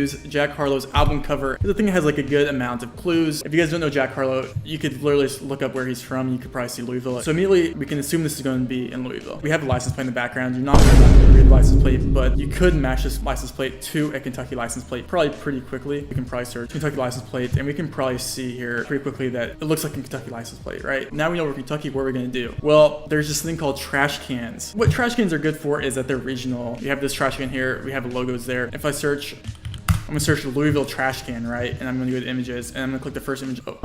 use Jack Harlow's album cover. The thing has like a good amount of clues. If you guys don't know Jack Harlow, you could literally just look up where he's from. You could probably see Louisville. So immediately we can assume this is going to be in Louisville. We have the license plate in the background. You're not going to read the license plate, but you could match this license plate to a Kentucky license plate probably pretty quickly. We can probably search Kentucky license plate, and we can probably see here pretty quickly that it looks like a Kentucky license plate, right? Now we know we're Kentucky. What are we going to do? Well, there's this thing called trash cans. What trash cans are good for is that they're regional. You have this trash can here. We have logos there. If I search, I'm going to search Louisville trash can, right? And I'm going to go to images, and I'm going to click the first image. Oh,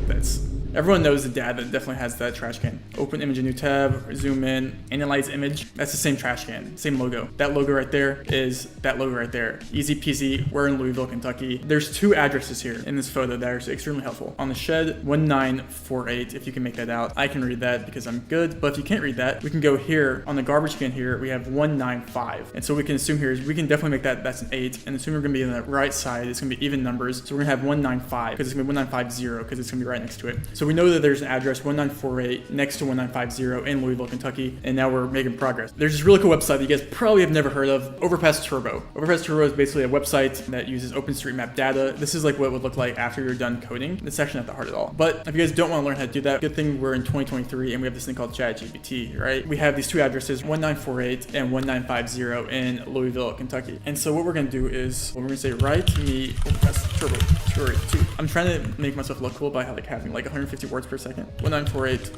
that's... Everyone knows the dad that definitely has that trash can. Open image, a new tab, zoom in, analyze image. That's the same trash can, same logo. That logo right there is that logo right there. Easy peasy, we're in Louisville, Kentucky. There's 2 addresses here in this photo that are extremely helpful. On the shed, 1948, if you can make that out. I can read that because I'm good, but if you can't read that, we can go here. On the garbage can here, we have 195. And so we can assume here is we can definitely make that's an 8, and assume we're gonna be on the right side, it's gonna be even numbers. So we're gonna have 195, because it's gonna be 1950, because it's gonna be right next to it. So we know that there's an address 1948 next to 1950 in Louisville, Kentucky, and now we're making progress. There's this really cool website that you guys probably have never heard of, Overpass Turbo. Overpass Turbo is basically a website that uses OpenStreetMap data. This is like what it would look like after you're done coding. It's actually not that hard at all. But if you guys don't want to learn how to do that, good thing we're in 2023 and we have this thing called ChatGPT, right? We have these 2 addresses, 1948 and 1950 in Louisville, Kentucky. And so what we're going to do is we're going to say write me Overpass Turbo 2. I'm trying to make myself look cool by having like 150 words per second. 1948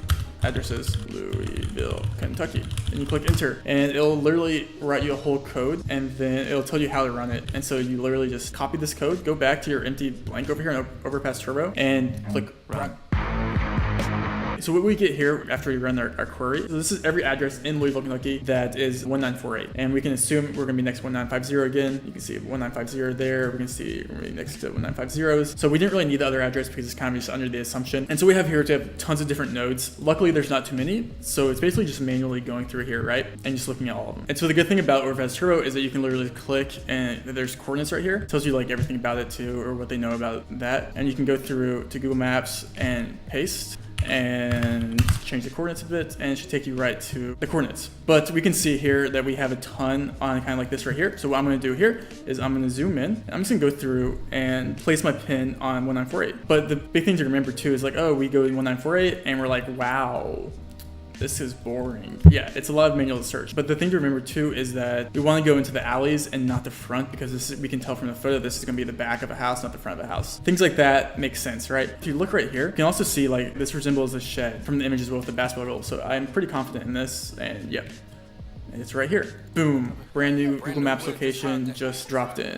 addresses, Louisville, Kentucky. And you click enter, and it'll literally write you a whole code, and then it'll tell you how to run it. And so you literally just copy this code, go back to your empty blank over here in Overpass Turbo, and click run. So what we get here after we run our query, so this is every address in Louisville, Kentucky that is 1948. And we can assume we're gonna be next to 1950 again. You can see 1950 there. We can see we're gonna be next to 1950s. So we didn't really need the other address because it's kind of just under the assumption. And so we have here to have tons of different nodes. Luckily, there's not too many. So it's basically just manually going through here, right? And just looking at all of them. And so the good thing about Overpass Turbo is that you can literally click and there's coordinates right here. It tells you like everything about it too, or what they know about that. And you can go through to Google Maps and paste and change the coordinates a bit, and it should take you right to the coordinates. But we can see here that we have a ton on kind of like this right here. So what I'm going to do here is I'm going to zoom in. I'm just going to go through and place my pin on 1948. But the big thing to remember too is like, oh, we go to 1948 and we're like, wow, this is boring. Yeah, it's a lot of manual search. But the thing to remember too is that we want to go into the alleys and not the front, because this is, we can tell from the photo this is going to be the back of a house, not the front of a house. Things like that make sense, right? If you look right here, you can also see like this resembles a shed from the image as well with the basketball goal. So I'm pretty confident in this, and yep, and it's right here. Boom, brand new Google Maps location just dropped in.